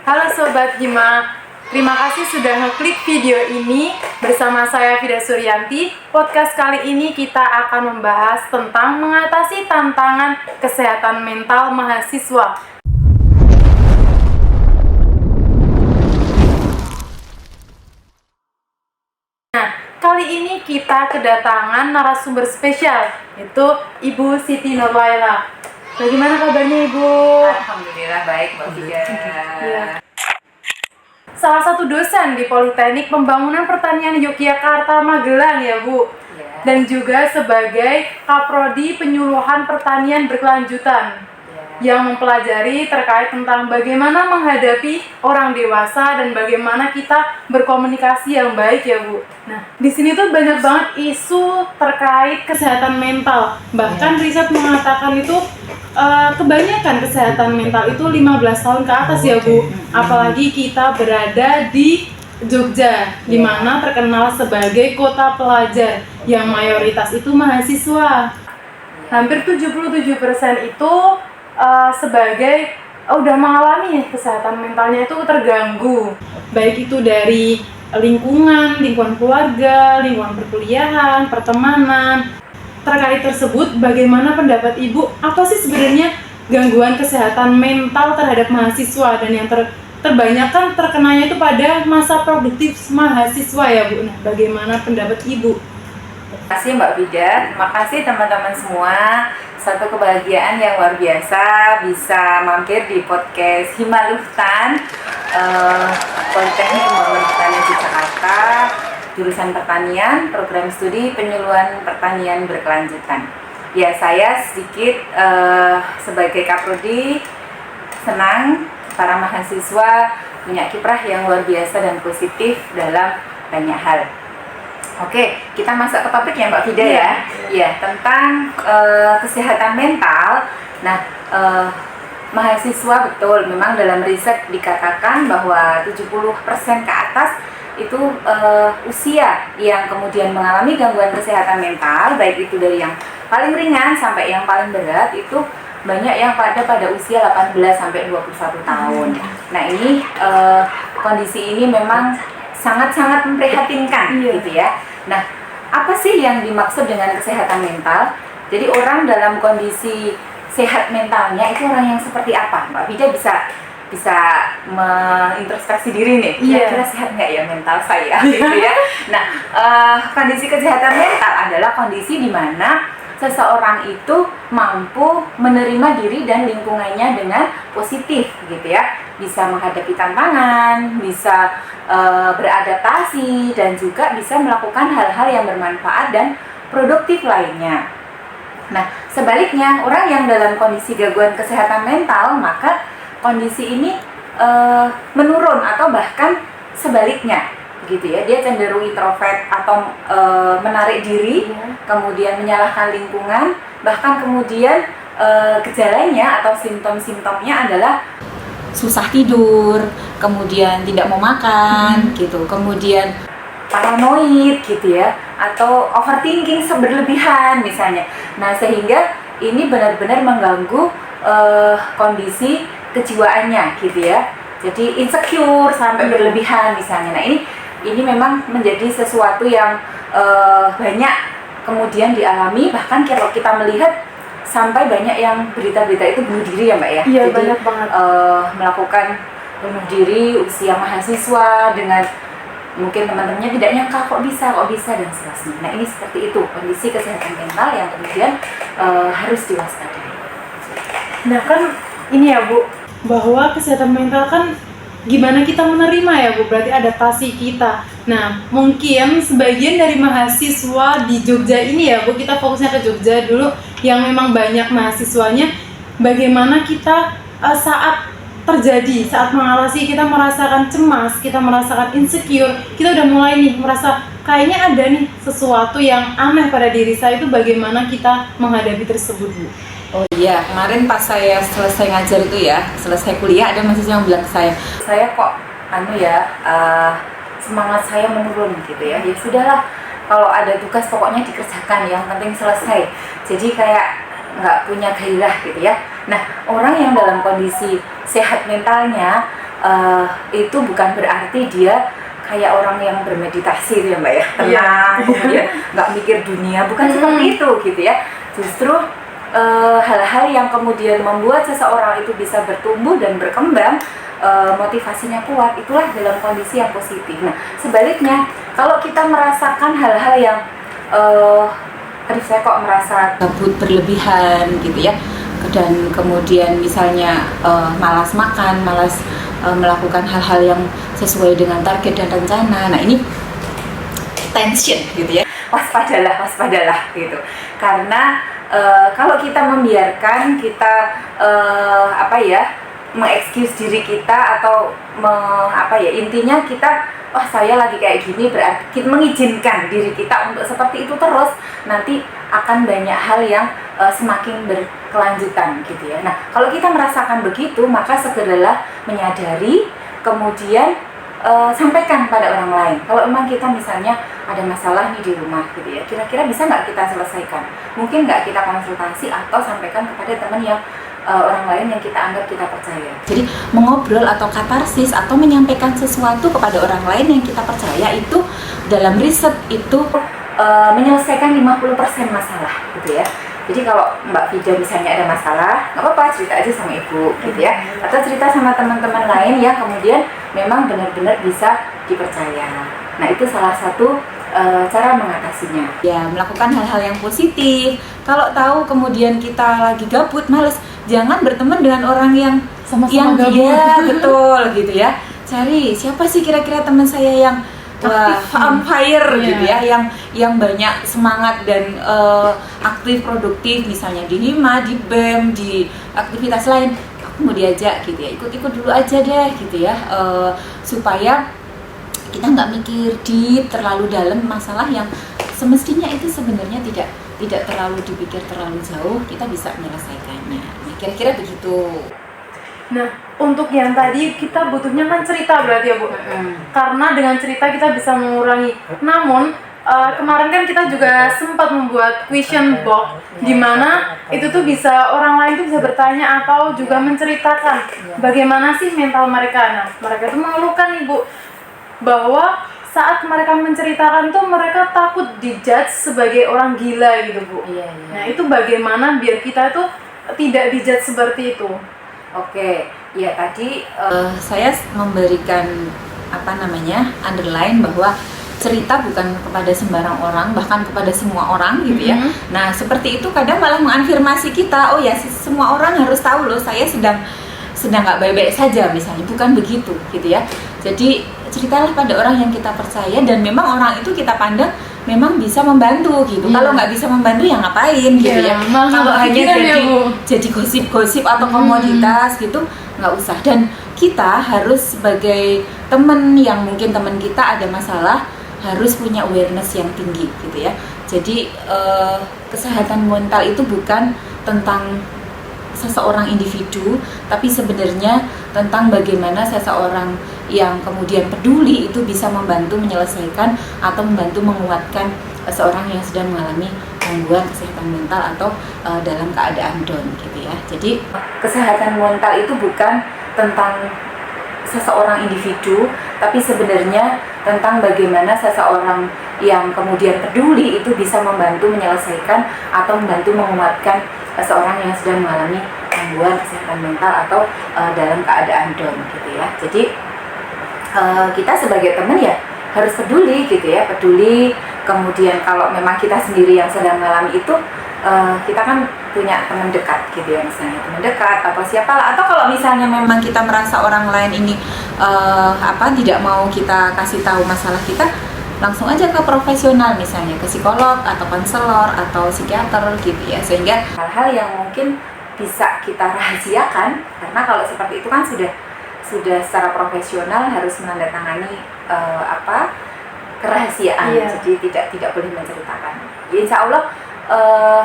Halo Sobat Hima, terima kasih sudah ngeklik video ini bersama saya Vida Suryanti. Podcast kali ini kita akan membahas tentang mengatasi tantangan kesehatan mental mahasiswa. Nah, kali ini kita kedatangan narasumber spesial, yaitu Ibu Siti Nurlaila. Bagaimana kabarnya Ibu? Alhamdulillah baik Mbak Vida. Ya. Salah satu dosen di Politeknik Pembangunan Pertanian Yogyakarta Magelang ya Bu. Ya. Dan juga sebagai Kaprodi Penyuluhan Pertanian Berkelanjutan yang mempelajari terkait tentang bagaimana menghadapi orang dewasa dan bagaimana kita berkomunikasi yang baik ya Bu. Nah, di sini tuh banyak banget isu terkait kesehatan mental. Bahkan riset mengatakan itu kebanyakan kesehatan mental itu 15 tahun ke atas ya Bu. Apalagi kita berada di Jogja, di mana terkenal sebagai kota pelajar yang mayoritas itu mahasiswa. Hampir 77% itu sebagai udah mengalami kesehatan mentalnya itu terganggu, baik itu dari lingkungan keluarga, lingkungan perkuliahan, pertemanan. Terkait tersebut, bagaimana pendapat Ibu? Apa sih sebenarnya gangguan kesehatan mental terhadap mahasiswa dan yang terbanyakan terkenanya itu pada masa produktif mahasiswa ya Bu? Nah, bagaimana pendapat Ibu? Terima kasih Mbak Vida, terima kasih teman-teman semua. Satu kebahagiaan yang luar biasa bisa mampir di podcast Himaluhtan, Politeknik Pembangunan Pertanian Yogyakarta, jurusan pertanian, program studi penyuluhan pertanian berkelanjutan. Ya, saya sedikit sebagai Kaprodi senang para mahasiswa punya kiprah yang luar biasa dan positif dalam banyak hal. Oke, kita masuk ke topik ya Mbak Vida ya. Ya, tentang kesehatan mental. Nah, mahasiswa betul memang dalam riset dikatakan bahwa 70% ke atas itu usia yang kemudian mengalami gangguan kesehatan mental, baik itu dari yang paling ringan sampai yang paling berat, itu banyak yang pada usia 18 sampai 21 tahun. Nah, ini kondisi ini memang sangat-sangat memprihatinkan gitu ya. Nah, apa sih yang dimaksud dengan kesehatan mental? Jadi orang dalam kondisi sehat mentalnya itu orang yang seperti apa? Mbak Vida bisa mengintrospeksi diri nih, kira-kira sehat nggak ya mental saya gitu ya. Nah, kondisi kesehatan mental adalah kondisi di mana seseorang itu mampu menerima diri dan lingkungannya dengan positif gitu ya, bisa menghadapi tantangan, bisa beradaptasi, dan juga bisa melakukan hal-hal yang bermanfaat dan produktif lainnya. Nah, sebaliknya orang yang dalam kondisi gangguan kesehatan mental, maka kondisi ini menurun atau bahkan sebaliknya gitu ya, dia cenderung introvert atau menarik diri, kemudian menyalahkan lingkungan, bahkan kemudian gejalanya atau simptom-simptomnya adalah susah tidur, kemudian tidak mau makan gitu, kemudian paranoid gitu ya, atau overthinking berlebihan misalnya. Nah, sehingga ini benar-benar mengganggu kondisi kejiwaannya gitu ya, jadi insecure sampai berlebihan misalnya. Nah, ini memang menjadi sesuatu yang banyak kemudian dialami, bahkan kalau kita melihat sampai banyak yang berita-berita itu bunuh diri ya Mbak ya. Iya, jadi banyak banget. Melakukan bunuh diri usia mahasiswa dengan mungkin teman-temannya tidak nyangka kok bisa dan seterusnya. Nah, ini seperti itu kondisi kesehatan mental yang kemudian harus diwaspadai. Nah, kan ini ya Bu, bahwa kesehatan mental kan gimana kita menerima ya Bu, berarti adaptasi kita. Nah, mungkin sebagian dari mahasiswa di Jogja ini ya Bu, kita fokusnya ke Jogja dulu, yang memang banyak mahasiswanya, bagaimana kita saat mengalami, kita merasakan cemas, kita merasakan insecure, kita udah mulai nih merasa kayaknya ada nih sesuatu yang aneh pada diri saya, itu bagaimana kita menghadapi tersebut Bu? Oh iya, kemarin pas saya selesai ngajar itu ya, selesai kuliah, ada mahasiswa yang bilang ke saya kok semangat saya menurun gitu ya. Ya sudahlah, kalau ada tugas pokoknya dikerjakan, yang penting selesai. Jadi kayak nggak punya gairah gitu ya. Nah, orang yang dalam kondisi sehat mentalnya itu bukan berarti dia kayak orang yang bermeditasi ya Mbak ya, tenang, kemudian nggak mikir dunia, bukan seperti itu gitu ya. Justru hal-hal yang kemudian membuat seseorang itu bisa bertumbuh dan berkembang, motivasinya kuat, itulah dalam kondisi yang positif. Nah, sebaliknya kalau kita merasakan hal-hal yang aduh saya kok merasa gabut berlebihan gitu ya, dan kemudian misalnya malas makan, malas melakukan hal-hal yang sesuai dengan target dan rencana, nah ini tension gitu ya, waspadalah gitu. Karena kalau kita membiarkan kita mengexcuse diri kita atau intinya kita saya lagi kayak gini, berarti kita mengizinkan diri kita untuk seperti itu terus, nanti akan banyak hal yang semakin berkelanjutan gitu ya. Nah, kalau kita merasakan begitu, maka segeralah menyadari, kemudian sampaikan pada orang lain. Kalau memang kita misalnya ada masalah nih di rumah gitu ya, kira-kira bisa nggak kita selesaikan? Mungkin nggak kita konsultasi atau sampaikan kepada teman yang orang lain yang kita anggap kita percaya. Jadi mengobrol atau katarsis atau menyampaikan sesuatu kepada orang lain yang kita percaya itu dalam riset itu menyelesaikan 50% masalah gitu ya. Jadi kalau Mbak Vida misalnya ada masalah, nggak apa-apa, cerita aja sama ibu gitu ya, atau cerita sama teman-teman lain yang kemudian memang benar-benar bisa dipercaya. Nah, itu salah satu cara mengatasinya. Ya, melakukan hal-hal yang positif. Kalau tahu kemudian kita lagi gabut, males, jangan berteman dengan orang yang sama-sama gabut. Iya, betul gitu ya. Cari siapa sih kira-kira teman saya yang on fire gitu ya, yang banyak semangat dan aktif produktif, misalnya di Hima, di BEM, di aktivitas lain. Aku mau diajak gitu ya, ikut-ikut dulu aja deh gitu ya, supaya kita nggak mikir deep terlalu dalam masalah yang semestinya itu sebenarnya tidak terlalu dipikir terlalu jauh, kita bisa menyelesaikannya. Nah, kira-kira begitu. Nah, untuk yang tadi kita butuhnya kan cerita berarti ya Bu, karena dengan cerita kita bisa mengurangi. Namun kemarin kan kita juga sempat membuat question box, di mana itu tuh bisa orang lain tuh bisa bertanya atau juga menceritakan bagaimana sih mental mereka. Nah, mereka tuh mengeluhkan nih Bu, bahwa saat mereka menceritakan tuh mereka takut dijudge sebagai orang gila gitu Bu. Nah, itu bagaimana biar kita tuh tidak dijudge seperti itu? Oke, ya tadi saya memberikan underline bahwa cerita bukan kepada sembarang orang, bahkan kepada semua orang gitu ya. Nah, seperti itu kadang malah mengafirmasi kita, oh ya semua orang harus tahu loh saya sedang nggak baik-baik saja misalnya, bukan begitu gitu ya. Jadi ceritalah pada orang yang kita percaya dan memang orang itu kita pandang memang bisa membantu gitu. Kalau nggak bisa membantu ya ngapain gitu ya. Kalau hanya jadi gosip-gosip atau komoditas gitu nggak usah. Dan kita harus sebagai teman yang mungkin teman kita ada masalah harus punya awareness yang tinggi gitu ya. Jadi kesehatan mental itu bukan tentang seseorang individu, tapi sebenarnya tentang bagaimana seseorang yang kemudian peduli itu bisa membantu menyelesaikan atau membantu menguatkan seseorang yang sedang mengalami gangguan kesehatan mental atau dalam keadaan down gitu ya. Jadi kesehatan mental itu bukan tentang seseorang individu, tapi sebenarnya tentang bagaimana seseorang yang kemudian peduli itu bisa membantu menyelesaikan atau membantu menguatkan seseorang yang sedang mengalami gangguan kesehatan mental atau dalam keadaan down gitu ya. Jadi kita sebagai teman ya harus peduli gitu ya, peduli. Kemudian kalau memang kita sendiri yang sedang mengalami itu, kita kan punya teman dekat gitu ya, misalnya teman dekat atau siapalah. Atau kalau misalnya memang kita merasa orang lain ini tidak mau kita kasih tahu masalah kita, langsung aja ke profesional, misalnya ke psikolog atau konselor atau psikiater gitu ya. Sehingga hal-hal yang mungkin bisa kita rahasiakan, karena kalau seperti itu kan sudah secara profesional harus menandatangani kerahasiaan, jadi tidak boleh menceritakan. Ya, insya Allah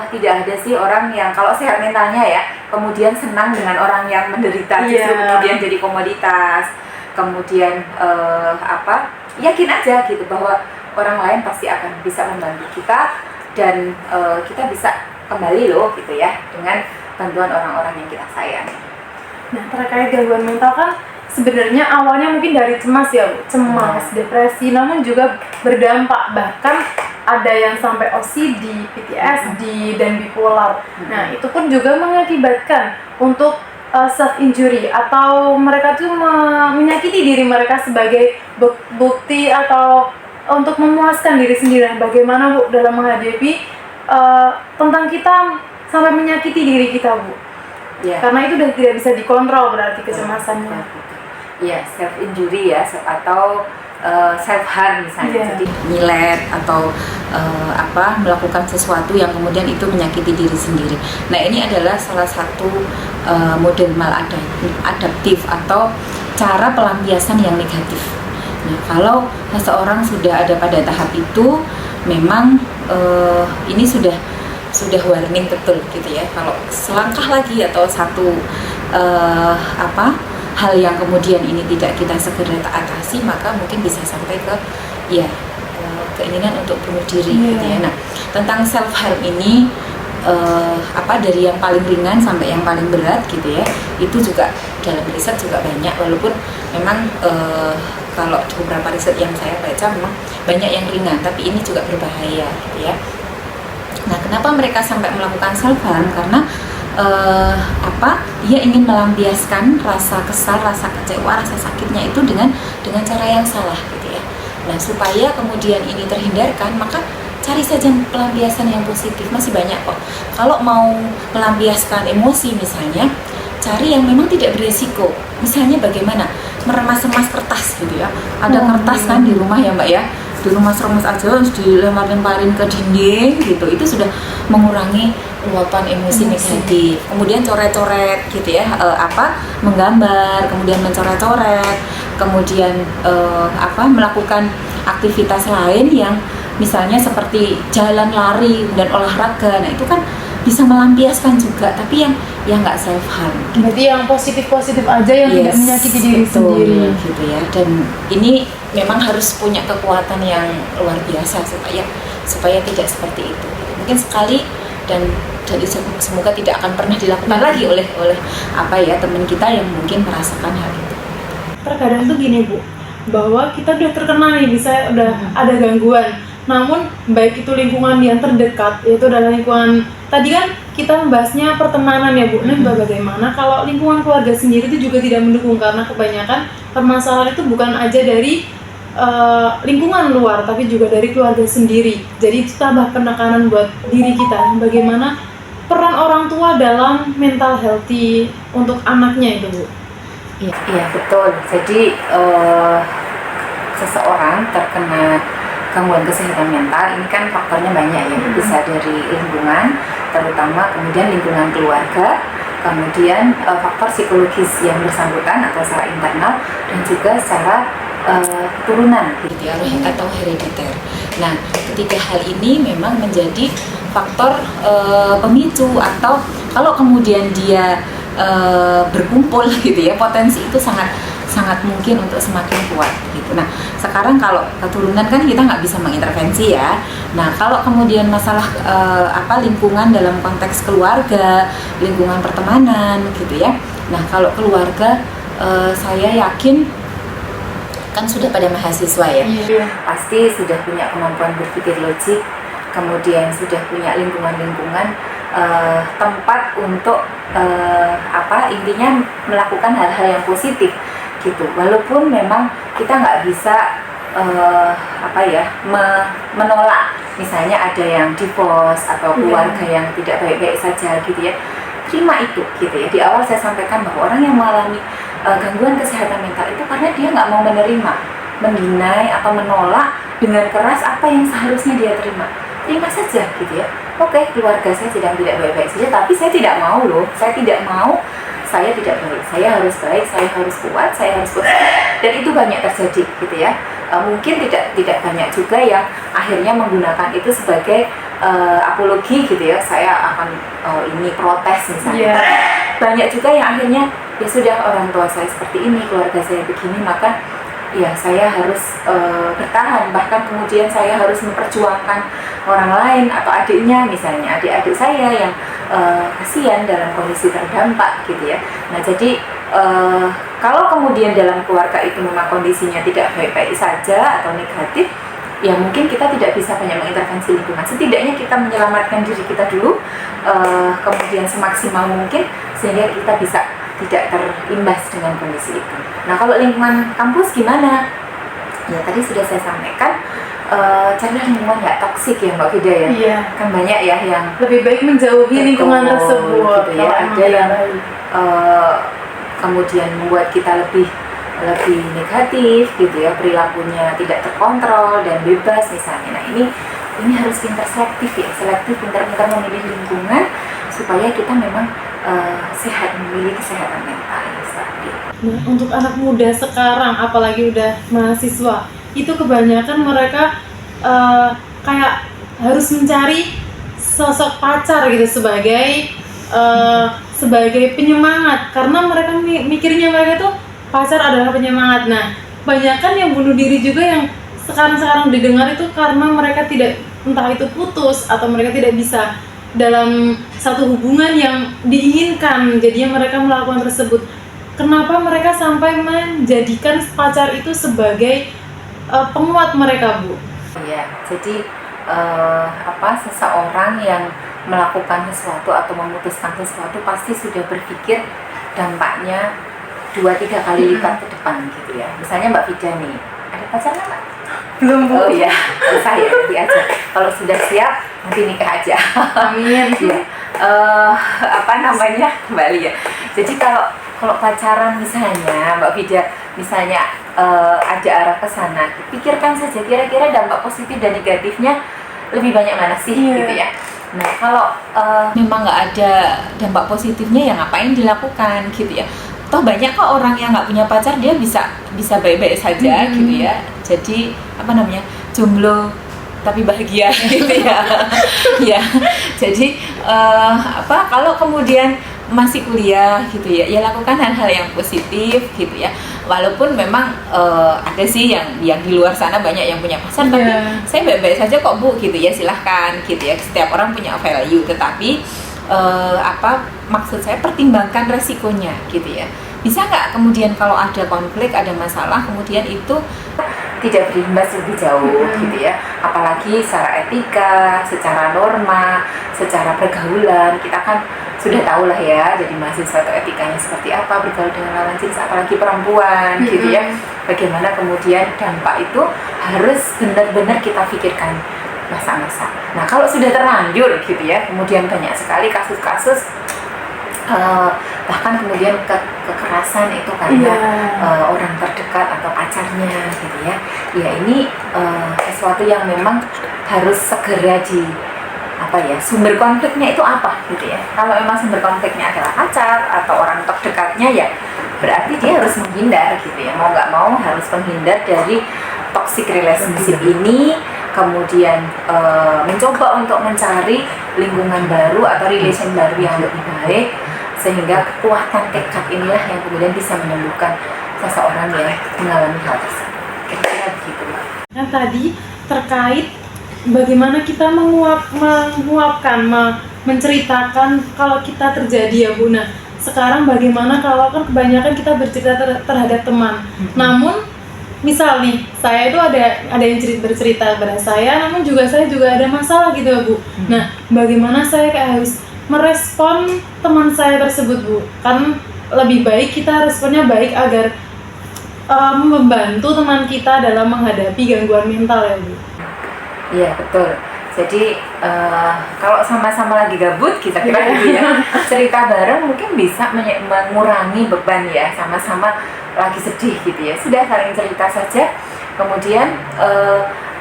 tidak ada sih orang yang kalau sehat mentalnya ya kemudian senang dengan orang yang menderita, justru kemudian jadi komoditas. Kemudian yakin aja gitu bahwa orang lain pasti akan bisa membantu kita dan kita bisa kembali loh gitu ya dengan bantuan orang-orang yang kita sayang. Nah, terkait gangguan mental kan sebenarnya awalnya mungkin dari cemas ya Bu, cemas, depresi, namun juga berdampak, bahkan ada yang sampai OCD, PTSD, dan bipolar. Nah, itu pun juga mengakibatkan untuk self injury, atau mereka tuh menyakiti diri mereka sebagai bukti atau untuk memuaskan diri sendiri. Bagaimana Bu dalam menghadapi tentang kita sampai menyakiti diri kita Bu? Ya. Karena itu udah tidak bisa dikontrol berarti kecemasannya. Ya, self injury ya, atau self harm misalnya. Yeah. Jadi nyilet atau melakukan sesuatu yang kemudian itu menyakiti diri sendiri. Nah, ini adalah salah satu model maladaptif atau cara pelampiasan yang negatif. Nah, kalau seseorang sudah ada pada tahap itu, memang ini sudah warning betul gitu ya. Kalau selangkah lagi atau satu hal yang kemudian ini tidak kita segera atasi, maka mungkin bisa sampai ke keinginan untuk bunuh diri gitu ya. Nah, tentang self harm ini dari yang paling ringan sampai yang paling berat gitu ya, itu juga dalam riset juga banyak, walaupun memang kalau di beberapa riset yang saya baca memang banyak yang ringan, tapi ini juga berbahaya gitu ya. Nah, kenapa mereka sampai melakukan self harm? Karena dia ingin melampiaskan rasa kesal, rasa kecewa, rasa sakitnya itu dengan cara yang salah gitu ya. Nah, supaya kemudian ini terhindarkan, maka cari saja pelampiasan yang positif. Masih banyak kok. Kalau mau melampiaskan emosi misalnya, cari yang memang tidak beresiko. Misalnya bagaimana? Meremas-remas kertas gitu ya. Ada kertas kan di rumah ya Mbak ya. Di rumah remas aja terus dilempar-lemparin ke dinding gitu, itu sudah mengurangi luapan emosi negatif. Kemudian coret-coret gitu ya, menggambar, kemudian mencoret-coret, kemudian melakukan aktivitas lain yang misalnya seperti jalan, lari, dan olahraga. Nah, itu kan bisa melampiaskan juga, tapi yang nggak self harm. Berarti yang positif aja, yang tidak menyakiti diri sendiri gitu ya. Dan ini memang harus punya kekuatan yang luar biasa supaya tidak seperti itu. Mungkin sekali dan semoga tidak akan pernah dilakukan lagi oleh teman kita yang mungkin merasakan hal itu. Terkadang tuh gini Bu, bahwa kita udah terkena nih, bisa udah ada gangguan, namun baik itu lingkungan yang terdekat, yaitu adalah lingkungan, tadi kan kita membahasnya pertemanan ya Bu. Nah, bagaimana kalau lingkungan keluarga sendiri itu juga tidak mendukung, karena kebanyakan permasalahan itu bukan aja dari lingkungan luar, tapi juga dari keluarga sendiri. Jadi itu tambah penekanan buat diri kita. Bagaimana peran orang tua dalam mental healthy untuk anaknya itu Bu? Iya betul. Jadi seseorang terkena gangguan kesehatan mental ini kan faktornya banyak ya, bisa dari lingkungan, terutama kemudian lingkungan keluarga, kemudian faktor psikologis yang bersangkutan atau secara internal, dan juga secara keturunan gitu ya, atau herediter. Nah, ketiga hal ini memang menjadi faktor pemicu, atau kalau kemudian dia berkumpul gitu ya, potensi itu sangat mungkin untuk semakin kuat gitu. Nah, sekarang kalau keturunan kan kita nggak bisa mengintervensi ya. Nah, kalau kemudian masalah lingkungan dalam konteks keluarga, lingkungan pertemanan gitu ya. Nah, kalau keluarga saya yakin kan sudah pada mahasiswa ya, pasti sudah punya kemampuan berpikir logik, kemudian sudah punya lingkungan-lingkungan tempat untuk intinya melakukan hal-hal yang positif gitu. Walaupun memang kita nggak bisa menolak, misalnya ada yang divorce atau keluarga yang tidak baik-baik saja gitu ya, terima itu gitu ya. Di awal saya sampaikan bahwa orang yang mengalami gangguan kesehatan mental itu karena dia nggak mau menerima, mendinai atau menolak dengan keras apa yang seharusnya dia terima saja gitu ya. Oke, keluarga saya sedang tidak baik-baik saja, tapi saya tidak mau loh, saya tidak baik, saya harus baik, saya harus kuat, dan itu banyak terjadi gitu ya. Mungkin tidak banyak juga yang akhirnya menggunakan itu sebagai apologi gitu ya, saya akan ini protes misalnya. Banyak juga yang akhirnya ya sudah, orang tua saya seperti ini, keluarga saya begini, maka ya saya harus bertahan, bahkan kemudian saya harus memperjuangkan orang lain atau adiknya misalnya, adik-adik saya yang kasihan dalam kondisi terdampak gitu ya. Nah, jadi kalau kemudian dalam keluarga itu memang kondisinya tidak baik-baik saja atau negatif, ya mungkin kita tidak bisa banyak mengintervensi lingkungan. Setidaknya kita menyelamatkan diri kita dulu, kemudian semaksimal mungkin sehingga kita bisa tidak terimbas dengan kondisi itu. Nah, kalau lingkungan kampus gimana? Ya tadi sudah saya sampaikan, carilah lingkungan nggak toksik ya Mbak Vida ya. Iya. Kan banyak ya yang Lebih baik menjauhi lingkungan tersebut. gitu ya. Ada yang kemudian membuat kita lebih negatif gitu ya, perilakunya tidak terkontrol dan bebas misalnya. Nah ini harus pintar selektif ya, pintar-pintar memilih lingkungan supaya kita memang sehat, memilih kesehatan mental yang stabil. Nah, untuk anak muda sekarang, apalagi udah mahasiswa, itu kebanyakan mereka kayak harus mencari sosok pacar gitu sebagai penyemangat, karena mereka mikirnya mereka tuh pacar adalah penyemangat. Nah, banyakan yang bunuh diri juga yang sekarang didengar itu karena mereka tidak, entah itu putus atau mereka tidak bisa dalam satu hubungan yang diinginkan, jadinya mereka melakukan tersebut. Kenapa mereka sampai menjadikan pacar itu sebagai penguat mereka, Bu? Iya, jadi seseorang yang melakukan sesuatu atau memutuskan sesuatu pasti sudah berpikir dampaknya 2-3 kali lipat ke depan gitu ya. Misalnya Mbak Vida nih, ada pacar nggak? Belum, Bu. Oh iya, saya nanti aja. Kalau sudah siap, nanti nikah aja. Amin. Ya. Kembali ya. Jadi kalau pacaran misalnya, Mbak Vida, misalnya ada arah ke sana, pikirkan saja kira-kira dampak positif dan negatifnya lebih banyak mana sih gitu ya. Nah kalau memang nggak ada dampak positifnya ya ngapain dilakukan gitu ya. Toh banyak kok orang yang nggak punya pacar dia bisa baik-baik saja gitu ya. Jadi jomblo tapi bahagia gitu ya. Ya jadi kalau kemudian masih kuliah gitu ya lakukan hal-hal yang positif gitu ya. Walaupun memang ada sih yang di luar sana banyak yang punya pacar, tapi saya baik-baik saja kok Bu gitu ya, silahkan gitu ya. Setiap orang punya value, tetapi maksud saya pertimbangkan resikonya gitu ya. Bisa nggak kemudian kalau ada konflik, ada masalah, kemudian itu tidak berimbas lebih jauh gitu ya. Apalagi secara etika, secara norma, secara pergaulan, kita kan sudah tahu lah ya, jadi mahasiswa itu etikanya seperti apa, bergaul dengan lawan jenis, apalagi perempuan gitu ya. Bagaimana kemudian dampak itu harus benar-benar kita pikirkan masa-masa. Nah kalau sudah terlanjur gitu ya, kemudian banyak sekali kasus-kasus bahkan kemudian kekerasan itu karena orang terdekat atau pacarnya gitu ya. Ya ini sesuatu yang memang harus segera sumber konfliknya itu apa gitu ya. Kalau memang sumber konfliknya adalah pacar atau orang terdekatnya, ya berarti dia harus menghindar gitu ya. Mau nggak mau harus menghindar dari toxic relationship ini, kemudian mencoba untuk mencari lingkungan baru atau relation baru yang lebih baik, sehingga kekuatan tekad inilah yang kemudian bisa menyembuhkan seseorang yang mengalami hal tersebut. Kira-kira begitu, Mbak. Nah tadi terkait bagaimana kita menceritakan kalau kita terjadi ya Bu. Nah sekarang bagaimana kalau kan kebanyakan kita bercerita terhadap teman, namun misal nih saya itu ada yang bercerita kepada saya, namun saya juga ada masalah gitu ya Bu. Nah bagaimana saya harus merespon teman saya tersebut Bu? Kan lebih baik kita responnya baik agar membantu teman kita dalam menghadapi gangguan mental ya Bu. Iya betul. Jadi kalau sama-sama lagi gabut kira-kira gitu ya, cerita bareng mungkin bisa mengurangi beban ya. Sama-sama lagi sedih gitu ya, sudah saling cerita saja, kemudian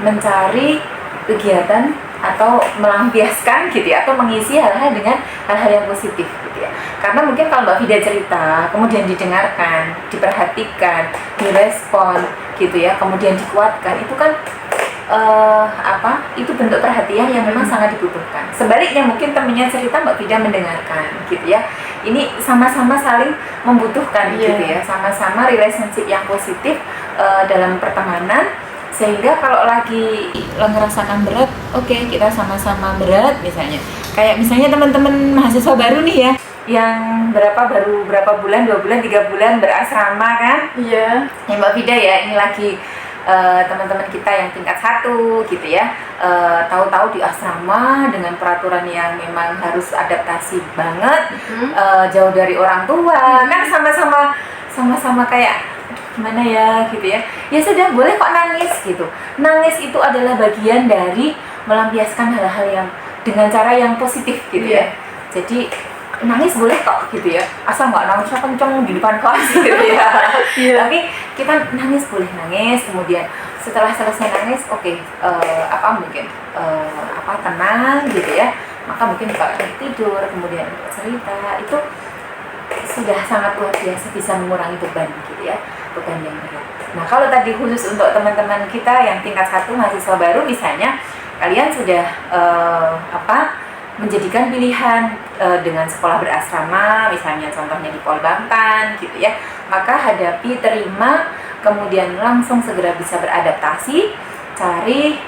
mencari kegiatan atau melampiaskan gitu ya, atau mengisi hal-hal dengan hal-hal yang positif gitu ya. Karena mungkin kalau Mbak Vida cerita, kemudian didengarkan, diperhatikan, direspon gitu ya, kemudian dikuatkan, itu kan itu bentuk perhatian yang memang sangat dibutuhkan. Sebaliknya mungkin temannya cerita, Mbak Vida mendengarkan gitu ya. Ini sama-sama saling membutuhkan gitu ya, sama-sama relationship yang positif dalam pertemanan. Sehingga kalau lagi ngerasakan berat, oke, kita sama-sama berat misalnya. Kayak misalnya teman-teman mahasiswa baru nih ya, yang baru berapa bulan, 2 bulan, 3 bulan berasrama kan? Iya. Ya Mbak Vida ya, ini lagi teman-teman kita yang tingkat 1 gitu ya, tahu-tahu di asrama dengan peraturan yang memang harus adaptasi banget, jauh dari orang tua, kan sama-sama kayak gimana ya gitu ya. Ya sudah, boleh kok nangis gitu. Nangis itu adalah bagian dari melampiaskan hal-hal yang dengan cara yang positif gitu ya. Jadi nangis boleh kok gitu ya, asal nggak nangisnya kenceng di depan kelas gitu ya. Tapi kita nangis boleh nangis, kemudian setelah selesai nangis, tenang gitu ya, maka mungkin kalau tidur, kemudian cerita, itu sudah sangat luar biasa bisa mengurangi beban gitu ya, beban yang berat. Nah kalau tadi khusus untuk teman-teman kita yang tingkat 1 mahasiswa baru misalnya, kalian sudah menjadikan pilihan dengan sekolah berasrama, misalnya contohnya di Polbangtan gitu ya, maka hadapi, terima, kemudian langsung segera bisa beradaptasi, cari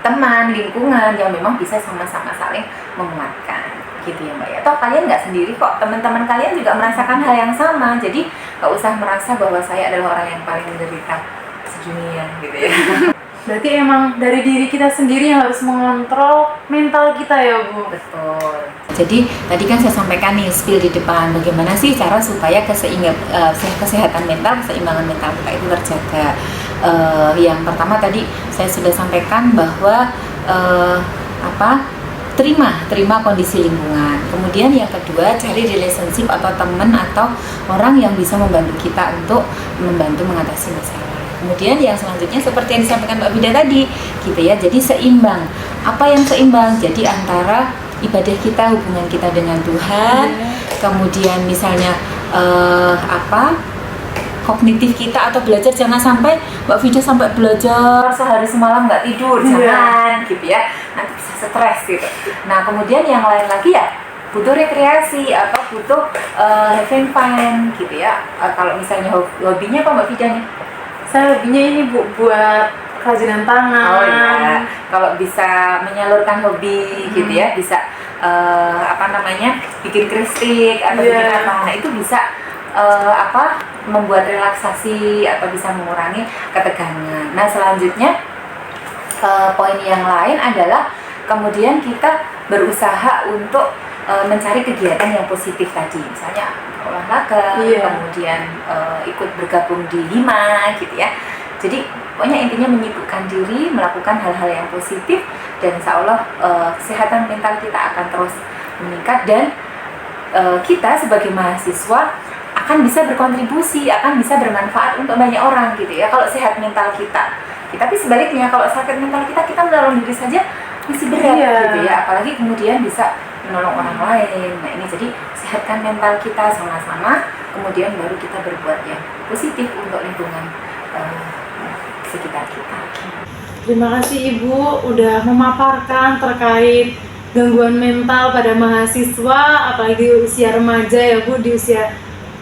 teman, lingkungan yang memang bisa sama-sama saling menguatkan gitu ya Mbak ya. Toh kalian nggak sendiri kok, teman-teman kalian juga merasakan hal yang sama, jadi nggak usah merasa bahwa saya adalah orang yang paling menderita sedunia gitu ya. Berarti emang dari diri kita sendiri yang harus mengontrol mental kita ya Bu? Betul. Jadi tadi kan saya sampaikan nih spill di depan, bagaimana sih cara supaya kesehatan mental, keseimbangan mental kita itu terjaga. Yang pertama tadi saya sudah sampaikan bahwa terima kondisi lingkungan. Kemudian yang kedua, cari relationship atau teman atau orang yang bisa membantu kita untuk membantu mengatasi masalah. Kemudian yang selanjutnya seperti yang disampaikan Mbak Vida tadi gitu ya, jadi seimbang. Apa yang seimbang? Jadi antara ibadah kita, hubungan kita dengan Tuhan, kemudian misalnya kognitif kita atau belajar, jangan sampai Mbak Vida sampai belajar sehari semalam nggak tidur, jangan gitu ya, nanti bisa stres gitu. Nah kemudian yang lain lagi ya butuh rekreasi atau butuh having fun gitu ya. Kalau misalnya hobinya apa Mbak Vida nih? Saya hobinya ini Bu, buat kerajinan tangan. Oh iya, kalau bisa menyalurkan hobi gitu ya, bisa bikin kristik atau bikin apa, nah itu bisa membuat relaksasi atau bisa mengurangi ketegangan. Nah selanjutnya poin yang lain adalah kemudian kita berusaha untuk mencari kegiatan yang positif tadi, misalnya olahraga, kemudian ikut bergabung di Hima gitu ya. Jadi pokoknya intinya menyibukkan diri, melakukan hal-hal yang positif, dan insya Allah kesehatan mental kita akan terus meningkat, dan kita sebagai mahasiswa akan bisa berkontribusi, akan bisa bermanfaat untuk banyak orang gitu ya, kalau sehat mental kita. Tapi sebaliknya kalau sakit mental kita menolong diri saja masih berat gitu ya, apalagi kemudian bisa menolong orang lain. Nah ini jadi sehatkan mental kita sama-sama, kemudian baru kita berbuat yang positif untuk lingkungan sekitar kita. Terima kasih Ibu udah memaparkan terkait gangguan mental pada mahasiswa, apalagi usia remaja ya Bu, di usia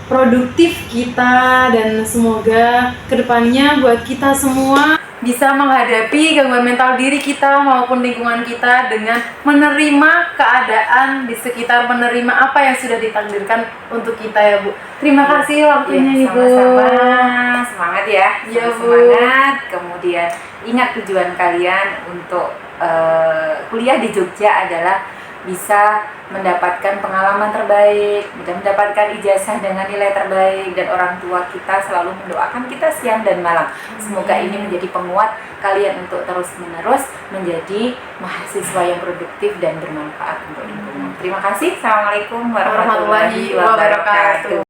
produktif kita, dan semoga kedepannya buat kita semua bisa menghadapi gangguan mental diri kita maupun lingkungan kita dengan menerima keadaan di sekitar, menerima apa yang sudah ditakdirkan untuk kita ya Bu. Terima kasih waktunya Ibu. Sama-sama, semangat ya. Ya Bu. Semangat, kemudian ingat tujuan kalian untuk kuliah di Jogja adalah bisa mendapatkan pengalaman terbaik, mendapatkan ijazah dengan nilai terbaik, dan orang tua kita selalu mendoakan kita siang dan malam. Semoga ini menjadi penguat kalian untuk terus-menerus menjadi mahasiswa yang produktif dan bermanfaat untuk lingkungan. Terima kasih. Assalamualaikum warahmatullahi wabarakatuh.